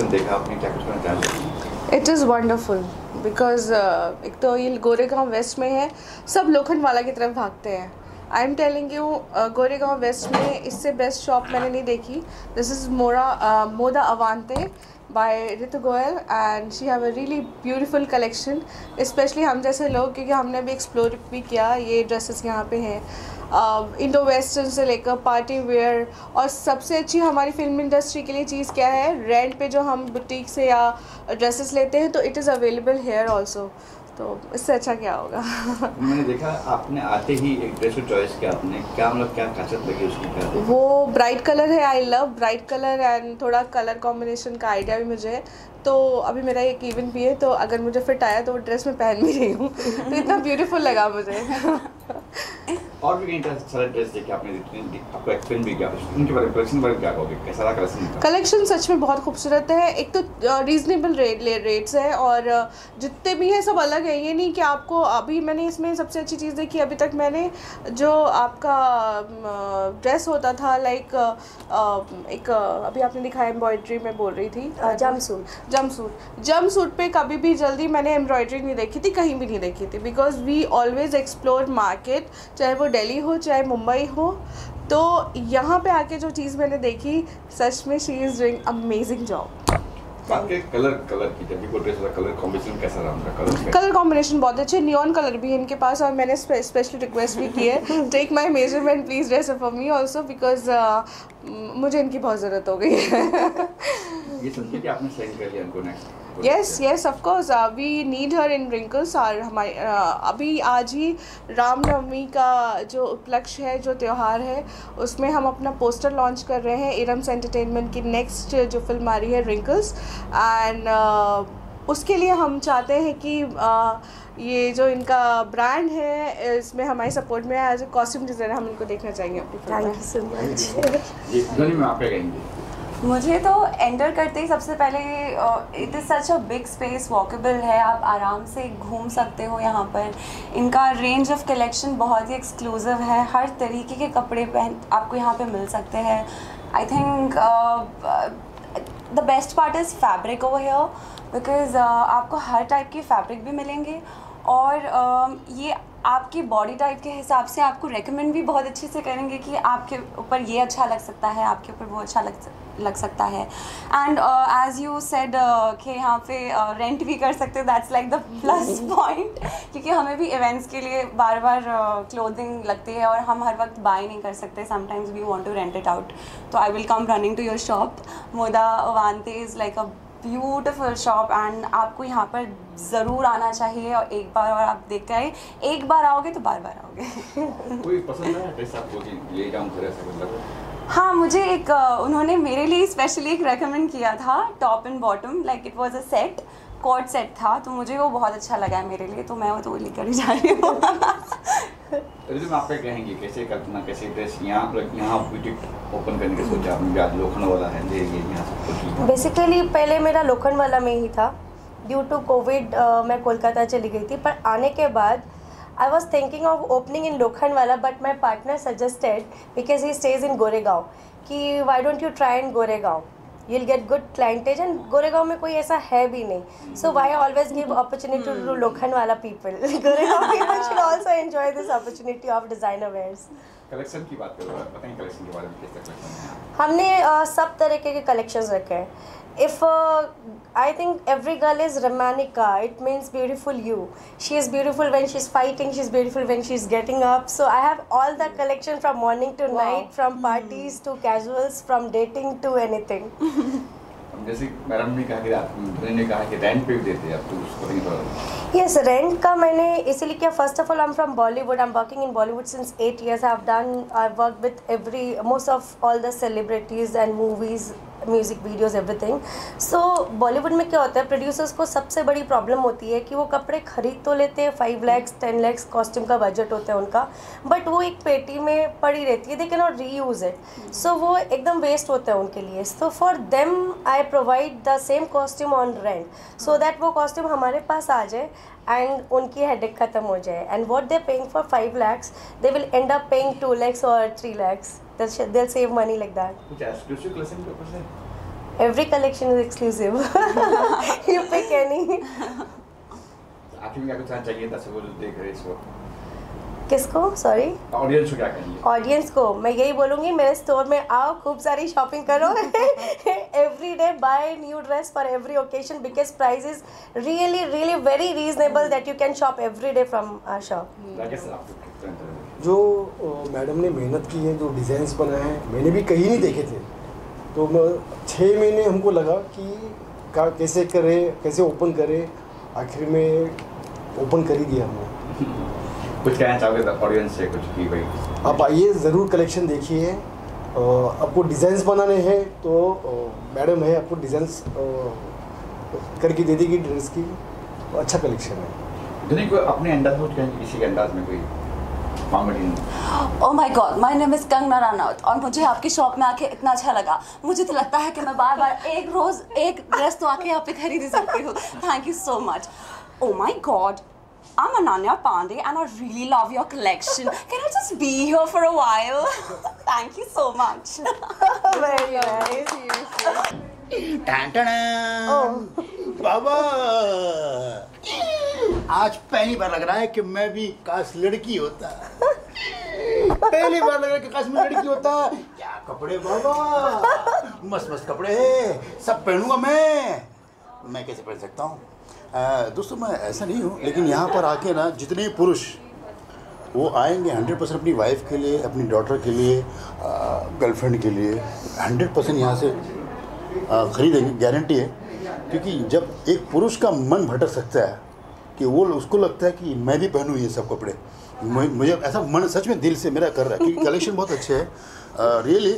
Collection देखा आपने, क्या कुछ कहना चाहेंगे? इट इज़ वंडरफुल बिकॉज एक तो ये गोरेगांव वेस्ट में है, सब लोखंडवाला की तरफ भागते हैं। I am telling you, Goregaon west में इससे बेस्ट शॉप मैंने नहीं देखी। This is Moda Avante by Ritu Goyal and she have a really beautiful collection, specially हम जैसे लोग, क्योंकि हमने भी एक्सप्लोर भी किया। ये ड्रेसेस यहाँ पे हैं इंडो वेस्टर्न से लेकर पार्टी वेयर, और सबसे अच्छी हमारी फिल्म इंडस्ट्री के लिए चीज़ क्या है, रेंट पे जो हम बुटीक से या ड्रेसेस लेते हैं तो it is available here also, तो इससे अच्छा क्या होगा। मैंने देखा आपने आते ही एक ड्रेस को चॉइस किया, आपने क्या मतलब क्या खासियत लगी उसकी, क्या वो ब्राइट कलर है, I love bright colour and थोड़ा कलर कॉम्बिनेशन का आइडिया भी मुझे है। तो अभी मेरा एक इवेंट भी है, तो अगर मुझे फिट आया तो वो ड्रेस मैं पहन भी रही हूँ, तो इतना ब्यूटीफुल लगा मुझे। और भी कई सारे ड्रेस देखे आपने, आपको एक्सप्लेन भी किया, उनके बारे में कलेक्शन बारे में क्या कहोगे, कैसा रहा कलेक्शन? कलेक्शन सच में बहुत खूबसूरत है। एक तो रीज़नेबल रेट्स है, और जितने भी हैं सब अलग है। ये नहीं कि आपको, अभी मैंने इसमें सबसे अच्छी चीज़ देखी अभी तक मैंने, जो आपका ड्रेस होता था लाइक एक अभी आपने दिखाया एम्ब्रॉयडरी में बोल रही थी, जम सूट पे कभी भी जल्दी मैंने एम्ब्रॉयडरी नहीं देखी थी, कहीं भी नहीं देखी थी, because we always explore market, चाहे वो दिल्ली हो चाहे मुंबई हो। तो यहाँ पे आके जो चीज़ मैंने देखी, सच में she is doing amazing job. आपके कलर की जब भी कोई ड्रेस होता है, कलर कॉम्बिनेशन कैसा रहा उनका? कलर कॉम्बिनेशन बहुत अच्छे, नियॉन कलर भी है इनके पास, और मैंने स्पेशली रिक्वेस्ट भी की है, take my measurement please dress for me also, because मुझे इनकी बहुत ज़रूरत हो गई है। ये समझिए कि आपने साइन कर लिया उनको next? yes of course, we need her in wrinkles। और हमारे अभी आज ही रामनवमी का जो उपलक्ष्य है, जो त्यौहार है, उसमें हम अपना पोस्टर लॉन्च कर रहे हैं इरम्स एंटरटेनमेंट की नेक्स्ट जो फिल्म आ रही है रिंकल्स, एंड उसके लिए हम चाहते हैं कि ये जो इनका ब्रांड है इसमें हमारी सपोर्ट में एज ए कॉस्ट्यूम डिज़ाइनर हम इनको देखना चाहेंगे अपनी फिल्म में। Thank you so much. ध्वनि में आप क्या कहेंगे? मुझे तो एंटर करते ही सबसे पहले it is such a big space, walkable है, आप आराम से घूम सकते हो यहाँ पर। इनका रेंज ऑफ कलेक्शन बहुत ही एक्सक्लूसिव है, हर तरीके के कपड़े पहन आपको यहाँ पे मिल सकते हैं। I think the best part is fabric over here, because आपको हर टाइप की फैब्रिक भी मिलेंगे, और ये आपकी बॉडी टाइप के हिसाब से आपको रेकमेंड भी बहुत अच्छे से करेंगे कि आपके ऊपर ये अच्छा लग सकता है, आपके ऊपर वो अच्छा लग सकता है। एंड एज यू सेड कि यहाँ पे रेंट भी कर सकते हैं, that's like the plus point, क्योंकि हमें भी इवेंट्स के लिए बार बार क्लोथिंग लगती है और हम हर वक्त बाय नहीं कर सकते, sometimes we want to rent it out. तो I will come running to your shop. Moda Avante is like a beautiful shop, and आपको यहाँ पर ज़रूर आना चाहिए, और एक बार और आप देखते आए, एक बार आओगे तो बार बार आओगे। कोई पसंद है ड्रेस आपको कि ले जाऊँ घर ऐसा मतलब? हाँ, मुझे एक उन्होंने मेरे लिए स्पेशली एक रेकमेंड किया था, top and bottom, like it was a set, coat set था, तो मुझे वो बहुत अच्छा लगा है मेरे लिए, तो मैं वो तो लेकर ही जा रही हूँ। रिदम आप क्या कहेंगे, कैसे कल्पना, कैसे ड्रेस यहाँ बुटीक ओपन करने का सोचा आपने? आज लोखंडवाला है, ये यहाँ सब कुछ बेसिकली पहले मेरा लोखंडवाला में ही था, ड्यू टू कोविड मैं कोलकाता चली गई थी, पर आने के बाद I was thinking of opening in Lokhandwala, but my partner suggested, because he stays in Goregaon, कि why don't you try in Goregaon? You'll get good clientage, and Goregaon में कोई ऐसा है भी नहीं, so why always give opportunity to Lokhandwala people? Goregaon people should also enjoy this opportunity of designer wears. Collection की बात करो, बताएं कलेक्शन के बारे में, कैसे कलेक्शन है? हमने सब तरह के कलेक्शंस रखे हैं। If I think every girl is Ramanika, it means beautiful you. She is beautiful when she's fighting, she's beautiful when she's getting up. So I have all the collection from morning to night, from parties to casuals, from dating to anything. जैसे madam ने कहा कि आपने कहा कि rent पे भी देते हैं, आपको उसको नहीं पता? Yes, रेंट का मैंने इसीलिए किया, first of all I am from Bollywood, I am working in Bollywood since 8 years. I work with most of all the celebrities and movies, music videos, everything. So Bollywood में क्या होता है, प्रोड्यूसर्स को सबसे बड़ी प्रॉब्लम होती है कि वो कपड़े खरीद तो लेते हैं, 5 lakhs 10 lakhs कॉस्ट्यूम का बजट होता है उनका, बट वो एक पेटी में पड़ी रहती है, they can not reuse it, so वो एकदम वेस्ट होता है उनके लिए। So for them I provide the same costume on rent, so that वो कॉस्ट्यूम हमारे पास आ जाए एंड उनकी हेडेक ख़त्म हो जाए। And what they paying for 5 lakhs, they will and up paying 2 lakhs और 3 lakhs, they'll save money like that. कुछ एक्सक्लूसिव कलेक्शन के ऊपर से Every collection is exclusive. You pick any. आखिर में क्या कुछ चाहिए दर्शकों जो देख रहे हैं इस वक्त? किसको? सॉरी, ऑडियंस को क्या कहेंगे? ऑडियंस को मैं यही बोलूँगी, मेरे स्टोर में आओ, खूब सारी शॉपिंग करो. Every day buy new dress for every occasion because price is really really very reasonable that you can shop every day from our shop. जो मैडम ने मेहनत की है, जो डिज़ाइंस बनाए हैं, मैंने भी कहीं नहीं देखे थे. तो 6 महीने हमको लगा कि कैसे करें, कैसे ओपन करें. आखिर में ओपन कर ही दिया हमने. कुछ कहना चाहोगे ऑडियंस से कुछ कि भाई आप आइए, ज़रूर कलेक्शन देखिए. आपको डिज़ाइंस बनाने हैं तो मैडम है, आपको डिज़ाइंस करके दे देगी ड्रेस की. अच्छा कलेक्शन है. दुनिया को अपने अंदाज में कहेंगे, किसी के अंदाज में कोई comedy. Oh my God, my name is Kangana Ranaut और मुझे आपकी शॉप में आके इतना अच्छा लगा. मुझे तो लगता है कि मैं बार बार एक रोज़ एक ड्रेस तो आके यहाँ पे खरीद ही सकती हूँ. Thank you so much. Oh my God, I'm Ananya Pandey and I really love your collection. Can I just be here for a while? Thank you so much. Very nice. बाबा, आज पहली बार लग रहा है कि मैं भी काश लड़की होता. पहली बार लग रहा है कि काश मैं लड़की होता. क्या कपड़े बाबा, मस्त मस्त कपड़े हैं, सब पहनूंगा मैं कैसे पहन सकता हूँ. दोस्तों मैं ऐसा नहीं हूँ, लेकिन यहाँ पर आके ना जितने पुरुष वो आएंगे 100% अपनी वाइफ के लिए, अपनी डॉटर के लिए, गर्लफ्रेंड के लिए 100% यहाँ से ख़रीदेंगे, गारंटी है. क्योंकि जब एक पुरुष का मन भटक सकता है कि वो उसको लगता है कि मैं भी पहनूँ ये सब कपड़े, मुझे ऐसा मन सच में दिल से मेरा कर रहा है. क्योंकि कलेक्शन बहुत अच्छे है रियली.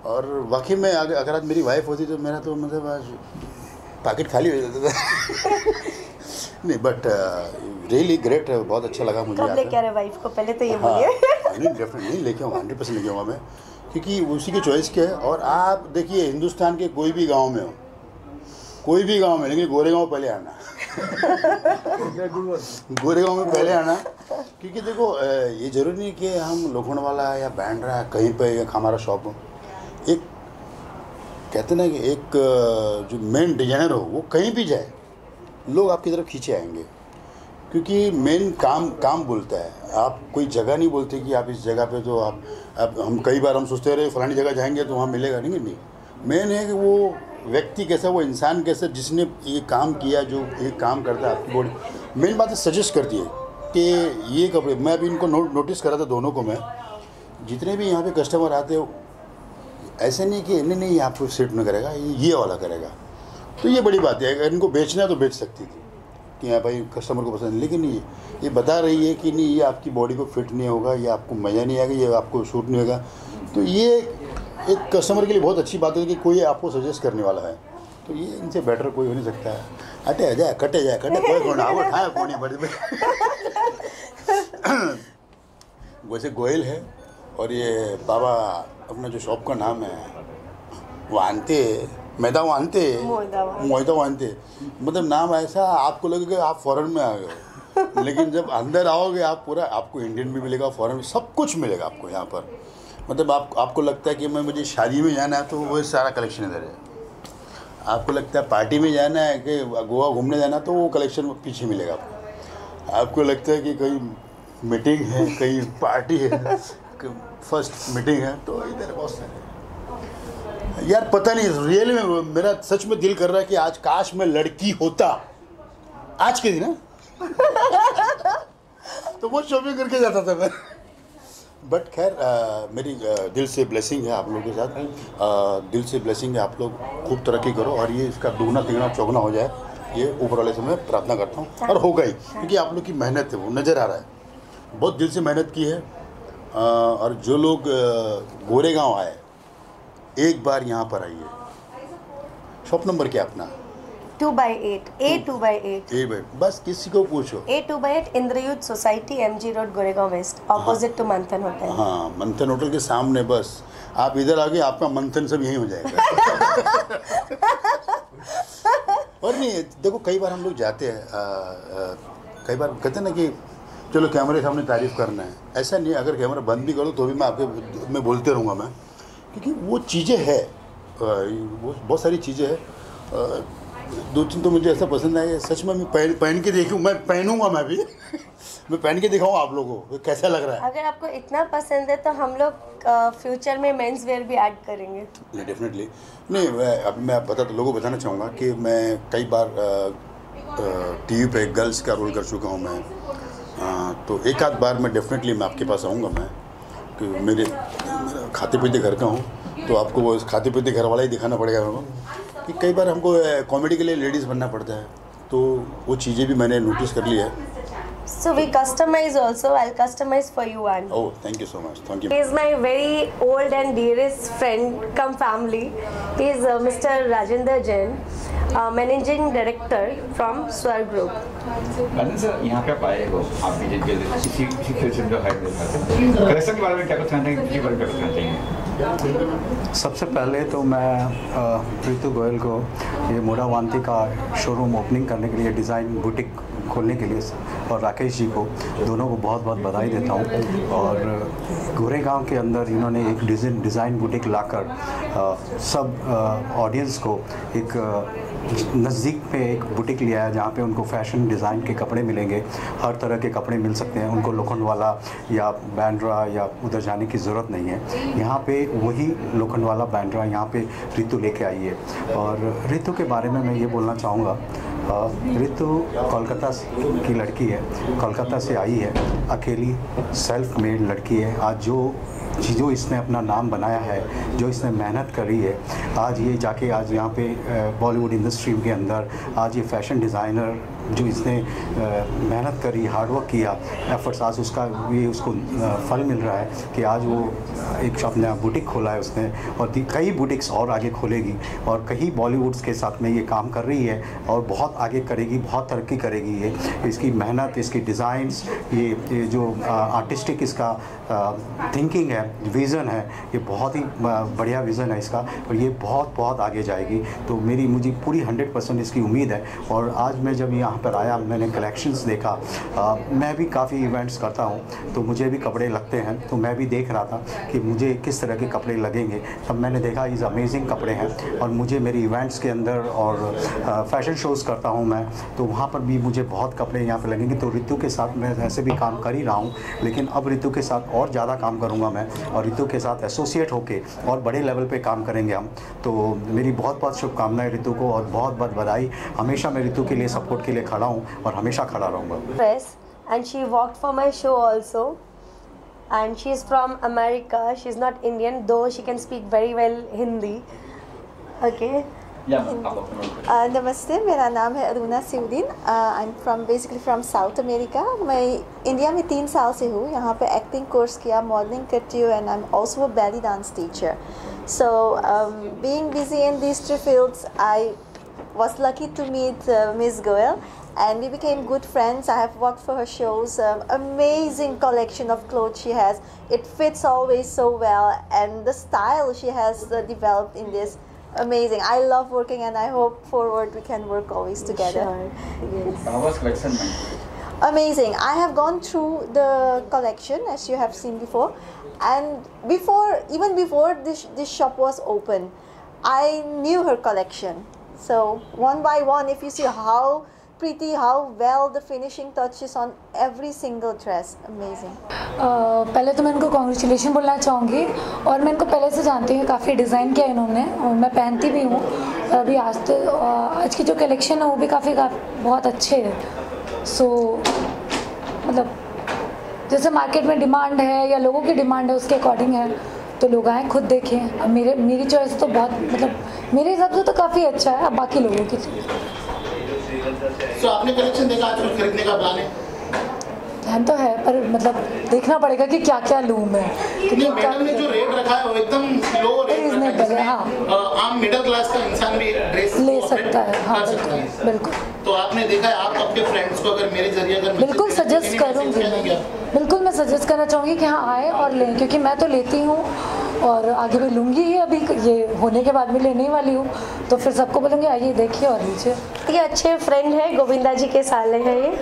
और वाकई में अगर आज मेरी वाइफ होती तो मेरा तो मतलब आज पैकेट खाली हो जाता था. नहीं बट रियली ग्रेट, बहुत अच्छा लगा मुझे. कब लेके आ रहे वाइफ को, पहले तो ये बोलिए. नहीं डेफिनेटली लेके आऊँगा, 100% लेके आऊँगा मैं, क्योंकि उसी की चॉइस क्या है. और आप देखिए हिंदुस्तान के कोई भी गांव में हो, कोई भी गांव में, लेकिन गोरेगांव पहले आना. गोरेगांव में पहले आना. क्योंकि देखो ये ज़रूरी नहीं कि हम लोखंडवाला या बैंड्रा कहीं पर या हमारा शॉप हो. एक कहते ना कि एक जो मेन डिजाइनर हो वो कहीं भी जाए लोग आपकी तरफ खींचे आएंगे. क्योंकि मेन काम बोलता है. आप कोई जगह नहीं बोलते कि आप इस जगह पे तो आप हम कई बार हम सोचते रहे फलानी जगह जाएंगे तो वहाँ मिलेगा. नहीं, मेन है कि वो व्यक्ति कैसा, वो इंसान कैसा, जिसने ये काम किया, जो ये काम करता है आपकी बॉडी. मेन बात है सजेस्ट करती है कि ये कपड़े, मैं अभी इनको नोटिस कर रहा था दोनों को. मैं जितने भी यहाँ पे कस्टमर आते हो ऐसे नहीं कि नहीं आपको सेट में करेगा, ये वाला करेगा. तो ये बड़ी बात है. अगर इनको बेचना है तो बेच सकती थी कि हाँ भाई कस्टमर को पसंद, लेकिन ये बता रही है कि नहीं ये आपकी बॉडी को फिट नहीं होगा, ये आपको मज़ा नहीं आएगा, ये आपको सूट नहीं होगा. तो ये एक कस्टमर के लिए बहुत अच्छी बात है कि कोई आपको सजेस्ट करने वाला है. तो ये इनसे बेटर कोई हो नहीं सकता है. कटे जाए कोई कौन आया कौन बड़े. वैसे गोयल है और ये बाबा अपना जो शॉप का नाम है वानते, मोहिता वानते. मतलब नाम ऐसा आपको लगेगा आप फॉरेन में आ गए, लेकिन जब अंदर आओगे आप पूरा, आपको इंडियन भी मिलेगा, फॉरेन में सब कुछ मिलेगा आपको यहाँ पर. मतलब आपको लगता है कि मुझे शादी में जाना है तो वो सारा कलेक्शन इधर है. आपको लगता है पार्टी में जाना है कि गोवा घूमने जाना तो वो कलेक्शन पीछे मिलेगा आपको. आपको लगता है कि कहीं मीटिंग है, कहीं पार्टी है, फर्स्ट मीटिंग है, तो इधर बहुत सारे. यार पता नहीं रियली में मेरा सच में दिल कर रहा है कि आज काश मैं लड़की होता आज के दिन तो वो शॉपिंग करके जाता था मैं. बट खैर मेरी दिल से ब्लेसिंग है आप लोगों के साथ. दिल से ब्लेसिंग है, आप लोग खूब तरक्की करो और ये इसका दुगना तिगना चौगुना हो जाए, ये ऊपर वाले से मैं प्रार्थना करता हूँ. और होगा ही, क्योंकि आप लोग की मेहनत है वो नज़र आ रहा है. बहुत दिल से मेहनत की है. और जो लोग गोरेगांव आए एक बार यहाँ पर आइए. शॉप नंबर क्या अपना? 2/8 A2/8. बस किसी को पूछो. A2/8 Indrayuddh society, MG road, Goregaon west, opposite to Manthan hotel. हाँ, मंथन होटल के सामने. बस आप इधर आगे आपका मंथन सब यहीं हो जाएगा. और नहीं देखो कई बार हम लोग जाते हैं, कई बार कहते हैं ना कि चलो कैमरे के सामने तारीफ़ करना है. ऐसा नहीं है, अगर कैमरा बंद भी करो तो भी मैं बोलते रहूँगा मैं, क्योंकि वो चीज़ें है वो बहुत सारी चीज़ें हैं, 2-3 तो मुझे ऐसा पसंद आया, सच में मैं पहन के देखूँ, मैं पहनूंगा मैं भी मैं पहन के दिखाऊँ आप लोगों को कैसा लग रहा है। अगर आपको इतना पसंद है तो हम लोग फ्यूचर में मेंस वेयर भी ऐड करेंगे। नहीं डेफिनेटली नहीं, अभी मैं लोगों को बताना चाहूँगा कि मैं कई बार टीवी पे गर्ल्स का रोल कर चुका हूँ मैं, तो एक आध बार मैं डेफिनेटली मैं आपके पास आऊँगा मैं, कि मेरे खाते पीते घर का हूँ, तो आपको वो खाते पीते घर वाला ही दिखाना पड़ेगा मेरे को, कि कई बार हमको कॉमेडी के लिए लेडीज़ बनना पड़ता है, तो वो चीज़ें भी मैंने नोटिस कर लिया है। So we customize also. I'll customize for you, and Oh, thank you so much. Thank you. he is my very old and dearest friend come family. He is Mr. Rajendra Jain, managing director from Swar Group. Rajan sir, यहाँ पे आप आए हो, आप भी इसी field से जो है कलेक्शन के बारे में क्या कुछ कहना चाहिए, किसी बारे में क्या कुछ कहना चाहिए? सबसे पहले तो मैं ऋतु गोयल को ये मोडावांती का शोरूम ओपनिंग करने के लिए, डिज़ाइन बुटीक खोलने के लिए, और राकेश जी को, दोनों को बहुत बहुत बधाई देता हूँ। और गोरेगांव के अंदर इन्होंने एक डिज़ाइन बुटीक लाकर सब ऑडियंस को एक नज़दीक पे एक बुटीक लिया है, जहाँ पे उनको फैशन डिज़ाइन के कपड़े मिलेंगे, हर तरह के कपड़े मिल सकते हैं उनको, लोखंडवाला या बैंड्रा या उधर जाने की ज़रूरत नहीं है। यहाँ पे वही लोखंडवाला बैंड्रा यहाँ पे ऋतु लेके आई है। और ऋतु के बारे में मैं ये बोलना चाहूँगा, ऋतु कोलकाता की लड़की है, कोलकाता से आई है, अकेली सेल्फ मेड लड़की है। आज जो इसने अपना नाम बनाया है, जो इसने मेहनत करी है, आज ये जाके आज यहाँ पे बॉलीवुड इंडस्ट्री के अंदर आज ये फैशन डिज़ाइनर, जो इसने मेहनत करी, हार्डवर्क किया, एफर्ट्स, आज उसको फल मिल रहा है कि आज वो एक अपना बुटीक खोला है उसने, और कई बुटीक्स और आगे खोलेगी, और कई बॉलीवुड्स के साथ में ये काम कर रही है, और बहुत आगे करेगी, बहुत तरक्की करेगी। ये इसकी मेहनत, इसकी डिज़ाइंस, ये जो आर्टिस्टिक इसका थिंकिंग है, विज़न है, ये बहुत ही बढ़िया विज़न है इसका, और ये बहुत आगे जाएगी। तो मुझे पूरी 100% इसकी उम्मीद है। और आज मैं जब यहाँ पर आया, मैंने कलेक्शंस देखा, मैं भी काफ़ी इवेंट्स करता हूँ, तो मुझे भी कपड़े लगते हैं, तो मैं भी देख रहा था कि मुझे किस तरह के कपड़े लगेंगे। तब मैंने देखा इज़ अमेजिंग कपड़े हैं, और मुझे मेरे इवेंट्स के अंदर और फैशन शोज़ करता हूँ मैं, तो वहाँ पर भी मुझे बहुत कपड़े यहाँ पर लगेंगे। तो ऋतु के साथ मैं ऐसे भी काम कर ही रहा हूँ, लेकिन अब ऋतु के साथ और ज़्यादा काम करूँगा मैं, और ऋतु के साथ एसोसिएट होके और बड़े लेवल पे काम करेंगे हम। तो मेरी बहुत शुभकामनाएं ऋतु को, और बहुत बधाई। हमेशा मैं ऋतु के लिए, सपोर्ट के लिए खड़ा हूँ, और हमेशा खड़ा रहूँगा। And she worked for my show also, and she is from America. She is not Indian, though she can speak very well Hindi. Okay. नमस्ते, मेरा नाम है Aruna Siuddin. I am basically from South America. मैं इंडिया में 3 साल से हूँ। यहाँ पे एक्टिंग कोर्स किया, मॉडलिंग करती हूँ, and I am also a belly dance teacher. So being busy in these 3 fields, I was lucky to meet Ms. Goel, and we became good friends. I have worked for her shows. Amazing collection of clothes she has. It fits always so well, and the style she has developed in this, amazing. I love working, and I hope forward we can work always together. Sure. Yes. How was collection? Amazing. I have gone through the collection as you have seen before, and even before this shop was open, I knew her collection. So one by one, if you see how pretty, how well the finishing touches on every single dress, amazing. पहले तो मैं इनको congratulation बोलना चाहूँगी, और मैं इनको पहले से जानती हूँ, काफ़ी डिज़ाइन किया इन्होंने, और मैं पहनती भी हूँ। अभी आज की जो कलेक्शन है वो भी बहुत अच्छे है। सो मतलब जैसे मार्केट में डिमांड है या लोगों की डिमांड है, उसके अकॉर्डिंग है, तो लोग आए खुद देखें। अब मेरी चॉइस तो बहुत, मतलब मेरे हिसाब से तो काफ़ी अच्छा है, अब बाकी लोगों की। तो आपने कलेक्शन देखा, आज कुछ खरीदने का प्लान है? ध्यान तो है, पर मतलब देखना पड़ेगा कि क्या क्या लूँ मैं। मैडम ने जो रेट रखा है वो एकदम लो रेट रखा है। हाँ, आम मिडिल क्लास का इंसान भी ड्रेस ले सकता है। हाँ, बिल्कुल। तो आपने देखा है, आप आपके फ्रेंड्स को अगर मेरे जरिए बिल्कुल सजेस्ट करूँगी, बिल्कुल मैं सजेस्ट करना चाहूँगी कि हाँ आए और लें, क्योंकि मैं तो लेती हूँ और आगे भी लूँगी ही। अभी ये होने के बाद भी लेने ही वाली हूँ, तो फिर सबको बोलूँगी आइए देखिए और लीजिए। ये अच्छे फ्रेंड है, गोविंदा जी के साले हैं ये।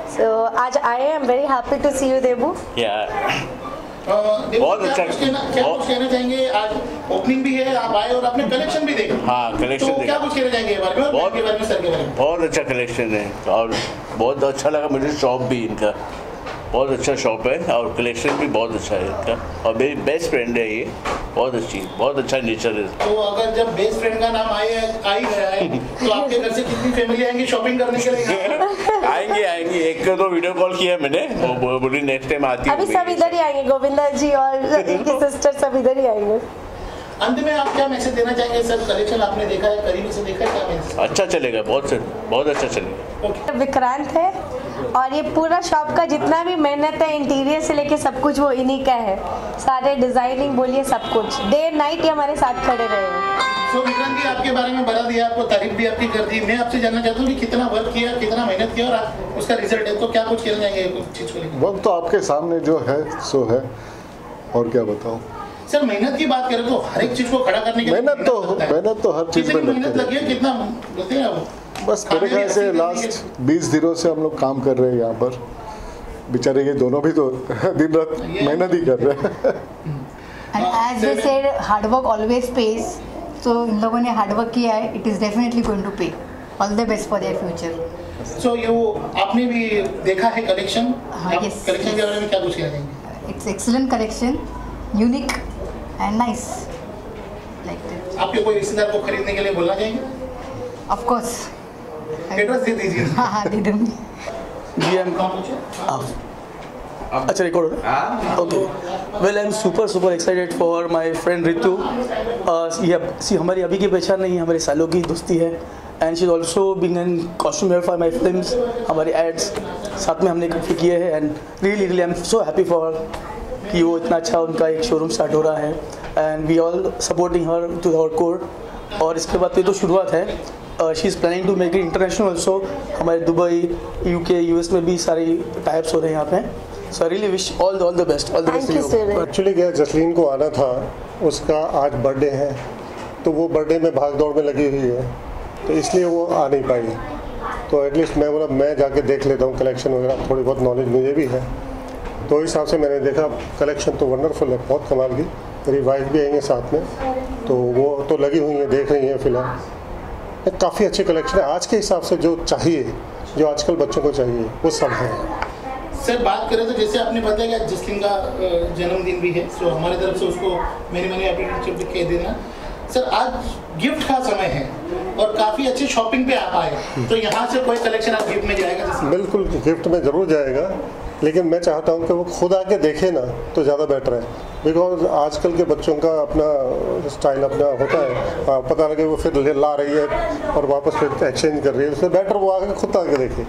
So आज आए, I'm very happy to see you, Debu. Yeah, बहुत अच्छा। क्या कुछ कहना चाहेंगे? आज ओपनिंग भी है, आप आए और आपने कलेक्शन भी देखा। हाँ, कलेक्शन तो क्या कुछ कहना चाहेंगे इस बारे में? बहुत अच्छा कलेक्शन है और बहुत अच्छा लगा मुझे शॉप भी इनका, बहुत अच्छा शॉप है और कलेक्शन भी बहुत अच्छा है इनका और मेरी बेस्ट फ्रेंड है ये, बहुत अच्छा नेचर है। तो अगर जब बेस्ट फ्रेंड का नाम आ ही गया है तो आपके घर से कितनी फैमिली आएंगी शॉपिंग करने के लिए? आएंगे एक तो वीडियो कॉल किया मैंने, वो बोली नेक्स्ट टाइम आती हूँ। अभी सब इधर ही आएंगे, गोविंदा जी और इनकी सिस्टर सब इधर ही आएंगे। अंत में आप क्या मैसेज देना चाहेंगे? सर कलेक्शन आपने देखा है, करीबी से देखा है, क्या मैसेज? अच्छा चलेगा, बहुत अच्छा चलेगा। विक्रांत है और ये पूरा शॉप का जितना भी मेहनत है, इंटीरियर से लेके सब कुछ वो इन्हीं का है, सारे डिजाइनिंग बोलिए सब कुछ, डे नाइट ये हमारे साथ खड़े रहे हैं। तो विक्रांत जी आपके बारे में बता दिया, आपको तारीफ भी आपकी कर दी। मैं आपसे जानना चाहता हूँ कि कितना वर्क किया, कितना मेहनत किया और उसका रिजल्ट है, तो क्या कुछ कहना चाहेंगे कुछ चीज़ को लेकर? वक्त तो आपके सामने जो है सो है, और क्या बताऊँ सर। मेहनत की बात करें तो हर एक चीज को खड़ा करने के लिए मेहनत तो हर चीज में मेहनत लगी है, कितना बोलते हैं आप? बस मेरे ख्याल से लास्ट 20 दिनों से हम लोग काम कर रहे हैं यहाँ पर। बेचारे ये दोनों भी तो दिन रात मेहनत ही कर रहे हैं। And as they said, hard work always pays. तो इन लोगों ने हार्ड वर्क किया है, it is definitely going to pay. All the best for their future. So ये आपने भी देखा है कलेक्शन? हाँ, यस। कलेक्शन के बारे में क्या कुछ कहना चाहेंगे? It's excellent collection, unique and nice like that. आपके कोई रिश्तेदार को खरीदने के लिए बोलना चाहेंगे? ऑफ कोर्स एड्रेस दे दीजिए। हाँ दे दूँगी। जी अच्छा record okay. Well I am super excited for my friend Ritu. ये हमारी अभी की पहचान नहीं, हमारे सालों की दोस्ती है and she is also being an costumer for my films. हमारे एड्स साथ में हमने काफ़ी किए हैं and really I am so happy for कि वो इतना अच्छा उनका एक शोरूम स्टार्ट हो रहा है and we all supporting her to our core. और इसके बाद ये तो शुरुआत है, she is planning to make it international also. हमारे दुबई, UK, US में भी सारी टाइप्स हो रहे हैं यहाँ पे। So I really wish all the best, all the best. Actually क्या जसलीन को आना था, उसका आज बर्थडे है तो वो बर्थडे में भाग दौड़ में लगी हुई है, तो इसलिए वो आ नहीं पाई। तो एटलीस्ट मैं बोला मैं जाके देख लेता हूँ कलेक्शन वगैरह, थोड़ी बहुत नॉलेज मुझे भी है, तो इस हिसाब से मैंने देखा कलेक्शन तो वंडरफुल है, बहुत कमाल की। मेरी वाइफ भी आएंगे साथ में, तो वो तो लगी हुई है, देख रही हैं फिलहाल। काफ़ी अच्छी कलेक्शन है आज के हिसाब से, जो चाहिए, जो आजकल बच्चों को चाहिए वो सब है। सर बात करें तो जैसे आपने बताया कि जसलीन का जन्मदिन भी है, सो हमारी तरफ से उसको मेरी हैप्पी भी कह देना। सर आज गिफ्ट का समय है और काफ़ी अच्छी शॉपिंग पे आप आए, तो यहाँ से कोई कलेक्शन आप गिफ्ट में जाएगा? बिल्कुल गिफ्ट में ज़रूर जाएगा, लेकिन मैं चाहता हूँ कि वो खुद आके देखे ना तो ज़्यादा बेटर है। बिकॉज आजकल के बच्चों का अपना स्टाइल अपना होता है, पता लगे वो फिर ला रही है और वापस फिर एक्सचेंज कर रही है, उससे बेटर वो आके खुद आके देखे।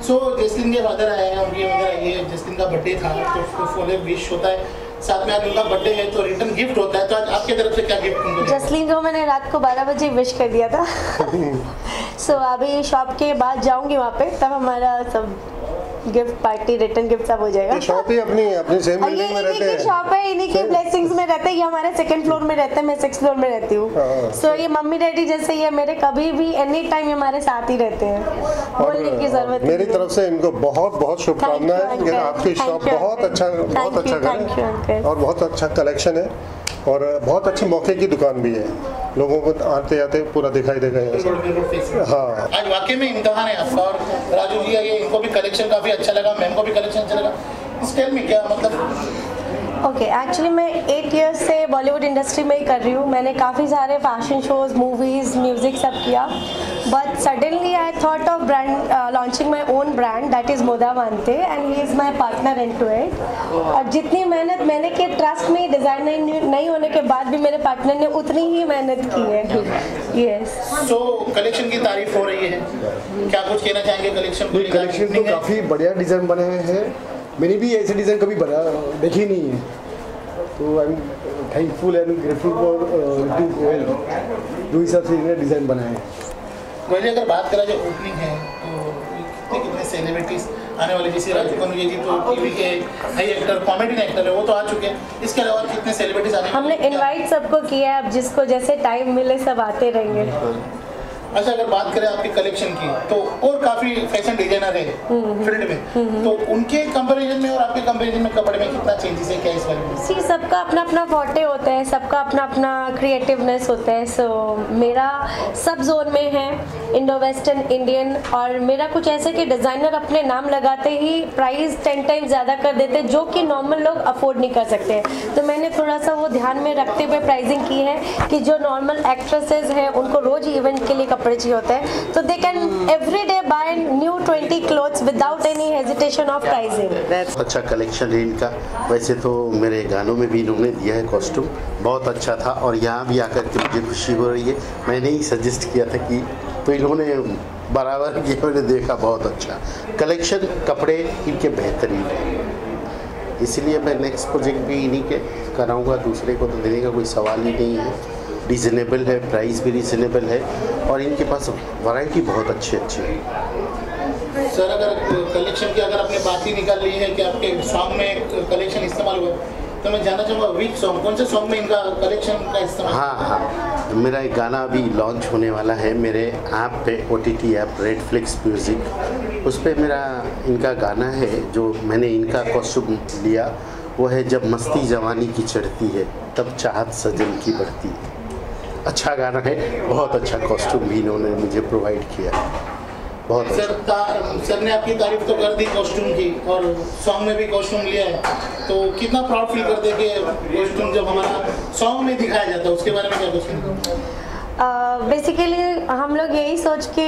सो जसलीन के मदर आए हैं, उनकी मदर आई है, जसलीन का बर्थडे था तो उसको फुल विश होता है, साथ में आज उनका बर्थडे है तो रिटर्न गिफ्ट होता है, तो आज आपकी तरफ से क्या गिफ्ट उनको? जसलीन को मैंने रात को 12 बजे विश कर दिया था। सो अभी शॉप के बाद जाऊंगी वहाँ पे, तब हमारा सब गिफ्ट पार्टी रिटर्न गिफ्ट सब हो जाएगा। शॉप ही अपनी सेम बिल्डिंग में रहते हैं, शॉप है, इन्हीं के ब्लेसिंग्स में रहते हैं। ये हमारे 2nd फ्लोर में रहते हैं, मैं 6th फ्लोर में रहती हूँ। सो ये मम्मी डैडी जैसे ये मेरे कभी भी एनी टाइम हमारे साथ ही रहते हैं, बोलने की जरूरत नहीं। मेरी तरफ से इनको बहुत शुभकामनाएं। आपकी शॉप बहुत अच्छा करें और बहुत अच्छा कलेक्शन है और बहुत अच्छे मौके की दुकान भी है, लोगों को आते जाते पूरा दिखाई देगा यहाँ। हाँ आज वाकई में इम्तिहान है आपका, और राजू जी ये इनको भी कलेक्शन काफ़ी अच्छा लगा, मैम को भी कलेक्शन अच्छा लगा। इस टेल में क्या मतलब? ओके, एक्चुअली मैं 8 इयर्स से बॉलीवुड इंडस्ट्री में ही कर रही हूँ। मैंने काफ़ी सारे फैशन शोज, मूवीज़, म्यूज़िक सब किया, but suddenly I thought of brand launching my own brand, that is Moda Vante, and he is my partner in to it. और जितनी मेहनत मैंने की, ट्रस्ट में डिज़ाइनर नहीं होने के बाद भी मेरे पार्टनर ने उतनी ही मेहनत की है। यस। सो कलेक्शन की तारीफ हो रही है, क्या कुछ कहना चाहेंगे कलेक्शन को? कलेक्शन तो काफ़ी बढ़िया डिज़ाइन बने हैं, मैंने भी ऐसे डिज़ाइन कभी देखी नहीं है, तो I am thankful and grateful for Ritu Goyal जो हिसाब से इन्हें डिज़ाइन बनाए हैं। गोयल अगर बात करा जो ओपनिंग है तो कितने सेलिब्रिटीज आने वाले, जैसे राजू कनुरिया जी तो टीवी के हाई एक्टर, कॉमेडी एक्टर है, वो तो आ चुके हैं, इसके अलावा कितने सेलिब्रिटीज आने? हमने इनवाइट सबको किया है, अब जिसको जैसे टाइम मिले सब आते रहेंगे। अच्छा, अगर बात करें आपकी कलेक्शन की तो और काफ़ी फैशन डिजाइनर है फील्ड में, तो उनके कंपैरिजन में और आपके कंपैरिजन में कपड़े में कितना चेंजेस है, क्या इस बारे में? सी सबका अपना अपना फॉर्टे होता है, सबका अपना अपना क्रिएटिवनेस होता है। सो मेरा सब जोन में है, इंडो वेस्टर्न, इंडियन, और मेरा कुछ ऐसा कि डिज़ाइनर अपने नाम लगाते ही प्राइस 10 टाइम्स ज़्यादा कर देते हैं, जो कि नॉर्मल लोग अफोर्ड नहीं कर सकते। तो मैंने थोड़ा सा वो ध्यान में रखते हुए प्राइसिंग की है कि जो नॉर्मल एक्ट्रेसेस हैं उनको रोज इवेंट के लिए कपड़े चाहिए होते हैं, तो they can every day buy new 20 clothes without any hesitation of pricing. अच्छा कलेक्शन है इनका। वैसे तो मेरे गानों में भी इन्होंने दिया है कॉस्ट्यूम, बहुत अच्छा था, और यहाँ भी आकर के मुझे खुशी हो रही है। मैंने ही सजेस्ट किया था कि, तो इन्होंने बराबर किया, मैंने देखा बहुत अच्छा कलेक्शन, कपड़े इनके बेहतरीन है, इसलिए मैं नेक्स्ट प्रोजेक्ट भी इन्हीं के कराऊंगा, दूसरे को तो देने का कोई सवाल ही नहीं है। रीज़नेबल है, प्राइस भी रीज़नेबल है, और इनके पास वैरायटी बहुत अच्छी है। सर, अगर कलेक्शन की अगर आपने बात ही निकाल ली है कि आपके सॉन्ग में कलेक्शन इस्तेमाल हुआ, तो मैं जानना चाहूँगा विच सॉन्ग, कौन से सॉन्ग में इनका कलेक्शन का इस्तेमाल? हाँ, मेरा एक गाना अभी लॉन्च होने वाला है मेरे ऐप पे, OTT ऐप रेडफ्लिक्स म्यूज़िक, उस पर मेरा इनका गाना है, जो मैंने इनका कॉस्ट्यूम लिया वो है, जब मस्ती जवानी की चढ़ती है तब चाहत सजन की बढ़ती है। अच्छा गाना है, बहुत अच्छा कॉस्ट्यूम भी इन्होंने मुझे प्रोवाइड किया, बहुत सर ने आपकी तारीफ तो कर दी कॉस्ट्यूम की, और सॉन्ग में भी कॉस्ट्यूम लिया है, तो कितना प्राउड फील करते हैं कि कॉस्ट्यूम जब हमारा सॉन्ग में दिखाया जाता है, उसके बारे में क्या कुछ? बेसिकली हम लोग यही सोच के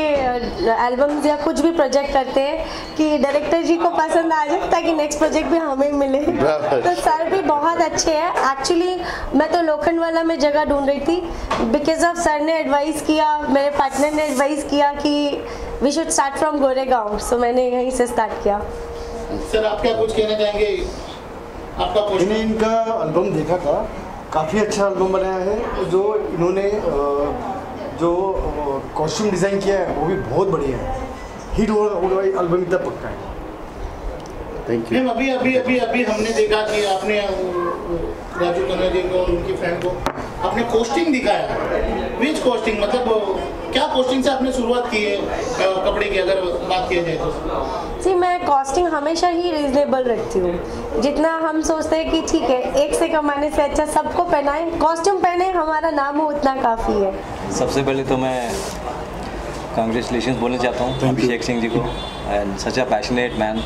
एल्बम्स या कुछ भी प्रोजेक्ट करते हैं कि डायरेक्टर जी को पसंद आ जाए, ताकि नेक्स्ट प्रोजेक्ट भी हमें मिले। तो सर भी बहुत अच्छे हैं। एक्चुअली मैं तो लोखंडवाला में जगह ढूंढ रही थी, बिकॉज ऑफ सर ने एडवाइस किया, मेरे पार्टनर ने एडवाइस किया कि we should start from Goregaon, so मैंने यहीं से स्टार्ट किया। सर, आप क्या कुछ कहना चाहेंगे? आपका मैंने इनका एल्बम देखा था, काफ़ी अच्छा एल्बम बनाया है, जो इन्होंने जो कॉस्ट्यूम डिज़ाइन किया है वो भी बहुत बढ़िया है, हिट होगा एल्बम इतना पक्का है। Thank you. अभी हमने देखा कि आपने राजू खन्ना जी को और उनकी फ्रेंड को आपने कॉस्टिंग दिखाया। विच कॉस्टिंग, मतलब क्या कॉस्टिंग से आपने शुरुआत की है कपड़े की, अगर बात किया जाए तो? जी, मैं कॉस्टिंग हमेशा ही रीजनेबल रखती हूँ। जितना हम सोचते हैं कि ठीक है, एक से कमाने से अच्छा सबको पहनाएं, कॉस्ट्यूम पहने, हमारा नाम हो, उतना काफ़ी है। सबसे पहले तो मैं कांग्रेचुलेशंस बोलना चाहता हूँ अभिषेक सिंह जी को, and such a passionate man,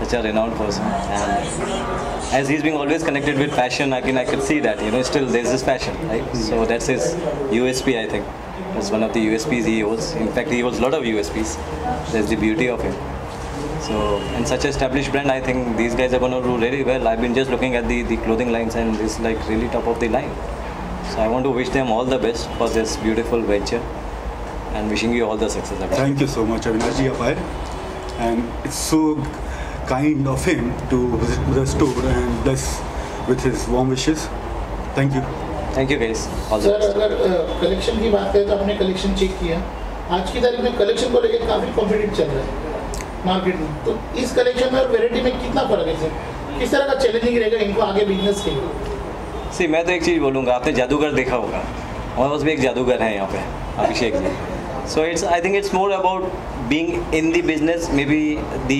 such a renowned person, and as he's being always connected with passion, I could see that, you know, still there's this passion, right? So that's his USP, I think. That's one of the USPs he holds. In fact, he holds a lot of USPs. That's the beauty of him. So in such an established brand, I think these guys are going to do really well. I've been just looking at the clothing lines, and it's like really top of the line. So I want to wish them all the best for this beautiful venture, and wishing you all the success. Thank you so much, Avinash ji, and it's so kind of him to visit the store and bless with his warm wishes. Thank you. Thank you guys. Sir, अगर collection की बात करें तो आपने collection check किया, आज की तारीख में कलेक्शन को लेकर काफ़ी कॉम्पिटिटिव चल रहा है मार्केट में, तो इस कलेक्शन में और वेराइटी में कितना फ़र्क है सर? किस तरह का चैलेंजिंग रहेगा इनको आगे बिजनेस के लिए? सी, मैं तो एक चीज़ बोलूँगा, आपने जादूगर देखा होगा, हमारे पास भी एक जादूगर है यहाँ पे, Abhishek ji. So I think it's more about being in the business. Maybe the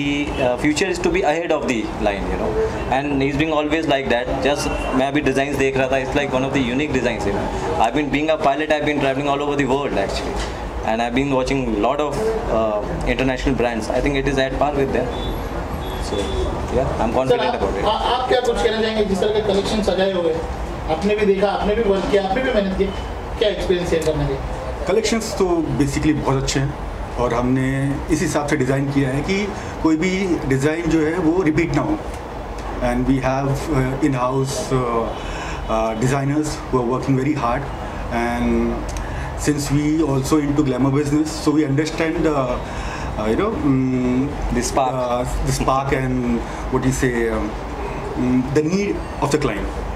future is to be ahead of the line, you know. And he's being always like that. Just मैं अभी designs देख रहा था. It's like one of the unique designs. You know. I've been being a pilot. I've been traveling all over the world actually, and I've been watching a lot of international brands. I think it is at par with them. So yeah, I'm confident about it. आप क्या कुछ कहना चाहेंगे? जिस तरह के collection सजाए हुए, आपने भी देखा, आपने भी वर्क किया, आपने भी मेहनत की, क्या एक्सपीरियंस शेयर करना चाहिए? कलेक्शंस तो बेसिकली बहुत अच्छे हैं, और हमने इस हिसाब से डिज़ाइन किया है कि कोई भी डिज़ाइन जो है वो रिपीट ना हो, and we have in house designers who are working very hard, and since we also into glamour business, so we understand the spark and what you say the need of the client.